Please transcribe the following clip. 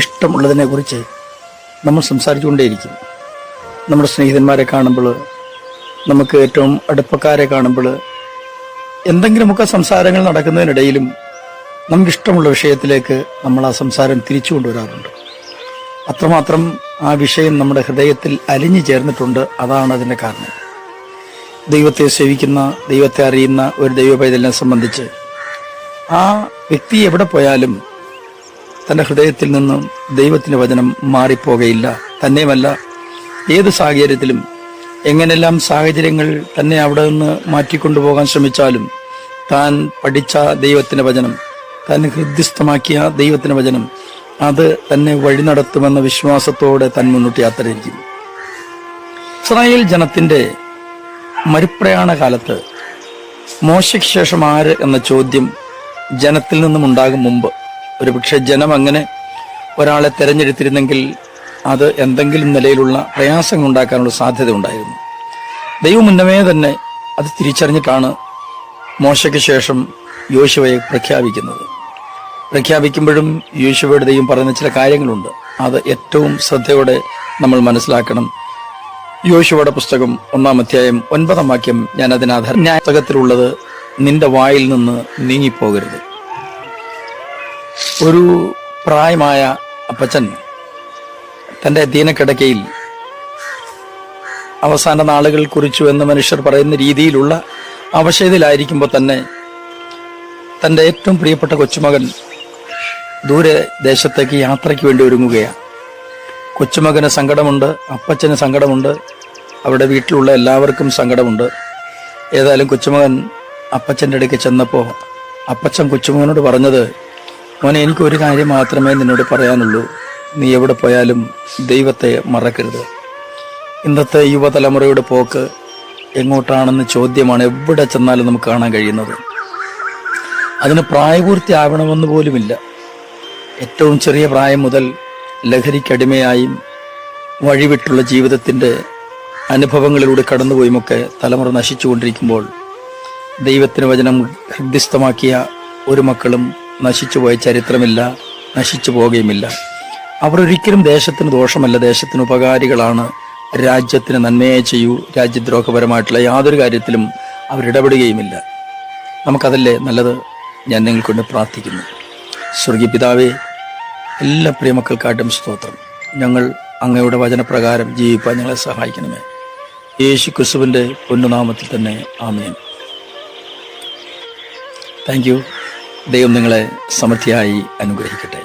ഇഷ്ടമുള്ളതിനെക്കുറിച്ച് നമ്മൾ സംസാരിച്ചുകൊണ്ടേയിരിക്കും. നമ്മുടെ സ്നേഹിതന്മാരെ കാണുമ്പോൾ, നമുക്ക് ഏറ്റവും അടുപ്പക്കാരെ കാണുമ്പോൾ, എന്തെങ്കിലുമൊക്കെ സംസാരങ്ങൾ നടക്കുന്നതിനിടയിലും നമുക്കിഷ്ടമുള്ള വിഷയത്തിലേക്ക് നമ്മൾ ആ സംസാരം തിരിച്ചു കൊണ്ടുവരാറുണ്ട്. അത്രമാത്രം ആ വിഷയം നമ്മുടെ ഹൃദയത്തിൽ അലിഞ്ഞു ചേർന്നിട്ടുണ്ട്. അതാണ് അതിൻ്റെ കാരണം. ദൈവത്തെ സേവിക്കുന്ന, ദൈവത്തെ അറിയുന്ന ഒരു ദൈവ പൈതലിനെ സംബന്ധിച്ച് ആ വ്യക്തി എവിടെ പോയാലും തൻ്റെ ഹൃദയത്തിൽ നിന്നും ദൈവത്തിൻ്റെ വചനം മാറിപ്പോകയില്ല. തന്നെയുമല്ല, ഏത് സാഹചര്യത്തിലും എങ്ങനെല്ലാം സാഹചര്യങ്ങൾ തന്നെ അവിടെ നിന്ന് മാറ്റിക്കൊണ്ടുപോകാൻ ശ്രമിച്ചാലും താൻ പഠിച്ച ദൈവത്തിൻ്റെ വചനം, താൻ ഹൃദ്യസ്ഥമാക്കിയ ദൈവത്തിൻ്റെ വചനം, അത് തന്നെ വഴി നടത്തുമെന്ന വിശ്വാസത്തോടെ താൻ മുന്നോട്ട് യാത്രയിരിക്കും. ഇസ്രായേൽ ജനത്തിൻ്റെ മരുപ്രയാണ കാലത്ത് മോശയ്ക്ക് ശേഷം ആര് എന്ന ചോദ്യം ജനത്തിൽ നിന്നും ഉണ്ടാകും മുമ്പ് ഒരുപക്ഷെ ജനം അങ്ങനെ ഒരാളെ തെരഞ്ഞെടുത്തിരുന്നെങ്കിൽ അത് എന്തെങ്കിലും നിലയിലുള്ള പ്രയാസങ്ങൾ ഉണ്ടാക്കാനുള്ള സാധ്യത ഉണ്ടായിരുന്നു. ദൈവം മുന്നമേ തന്നെ അത് തിരിച്ചറിഞ്ഞിട്ടാണ് മോശയ്ക്ക് ശേഷം യോശുവയെ പ്രഖ്യാപിക്കുന്നത്. പ്രഖ്യാപിക്കുമ്പോഴും യോശുവയുടെ ദൈവം പറയുന്ന ചില കാര്യങ്ങളുണ്ട്. അത് ഏറ്റവും ശ്രദ്ധയോടെ നമ്മൾ മനസ്സിലാക്കണം. യോശുവയുടെ പുസ്തകം 1-ാം അധ്യായം 9-ാം വാക്യം ഞാൻ അതിനാധാരം, പുസ്തകത്തിലുള്ളത് നിന്റെ വായിൽ നിന്ന് നീങ്ങിപ്പോകരുത്. ഒരു പ്രായമായ അപ്പച്ചൻ തൻ്റെ ദീനക്കിടക്കയിൽ അവസാന നാളുകൾ കുറിച്ചു എന്ന് മനുഷ്യർ പറയുന്ന രീതിയിലുള്ള അവശതയിലായിരിക്കുമ്പോൾ തന്നെ തൻ്റെ ഏറ്റവും പ്രിയപ്പെട്ട കൊച്ചുമകൻ ദൂരെ ദേശത്തേക്ക് യാത്രയ്ക്ക് വേണ്ടി ഒരുങ്ങുകയാണ്. കൊച്ചുമകന് സങ്കടമുണ്ട്, അപ്പച്ചന് സങ്കടമുണ്ട്, അവിടെ വീട്ടിലുള്ള എല്ലാവർക്കും സങ്കടമുണ്ട്. ഏതായാലും കൊച്ചുമകൻ അപ്പച്ചൻ്റെ അടുക്ക് ചെന്നപ്പോൾ അപ്പച്ചൻ കൊച്ചുമകനോട് പറഞ്ഞത്, മോനെ, എനിക്കൊരു കാര്യം മാത്രമേ നിന്നോട് പറയാനുള്ളൂ. നീ എവിടെ പോയാലും ദൈവത്തെ മറക്കരുത്. ഇന്നത്തെ യുവതലമുറയുടെ പോക്ക് എങ്ങോട്ടാണെന്ന് ചോദ്യമാണ് എവിടെ ചെന്നാലും നമുക്ക് കാണാൻ കഴിയുന്നത്. അതിന് പ്രായപൂർത്തിയാവണമെന്ന് പോലുമില്ല. ഏറ്റവും ചെറിയ പ്രായം മുതൽ ലഹരിക്കടിമയായും വഴിവിട്ടുള്ള ജീവിതത്തിൻ്റെ അനുഭവങ്ങളിലൂടെ കടന്നുപോയുമൊക്കെ തലമുറ നശിച്ചുകൊണ്ടിരിക്കുമ്പോൾ ദൈവത്തിന് വചനം ഹൃദ്യസ്ഥമാക്കിയ ഒരു മക്കളും നശിച്ചുപോയ ചരിത്രമില്ല, നശിച്ചു പോകുകയുമില്ല. അവർ ഒരിക്കലും ദേശത്തിന് ദോഷമല്ല, ദേശത്തിന് ഉപകാരികളാണ്. രാജ്യത്തിന് നന്മയെ ചെയ്യൂ. രാജ്യദ്രോഹപരമായിട്ടുള്ള യാതൊരു കാര്യത്തിലും അവരിടപെടുകയുമില്ല. നമുക്കതല്ലേ നല്ലത്. ഞാൻ നിങ്ങൾക്കൊണ്ട് പ്രാർത്ഥിക്കുന്നു. സ്വർഗീയ പിതാവേ, എല്ലാ പ്രിയമക്കൾക്കായിട്ടും സ്തോത്രം. ഞങ്ങൾ അങ്ങയുടെ വചനപ്രകാരം ജീവിപ്പാൻ ഞങ്ങളെ സഹായിക്കണമേ. യേശു ക്രിസ്തുവിൻ്റെ പൊന്നുനാമത്തിൽ തന്നെ ആമേൻ. Thank you. ദൈവം നിങ്ങളെ സമൃദ്ധിയായി അനുഗ്രഹിക്കട്ടെ.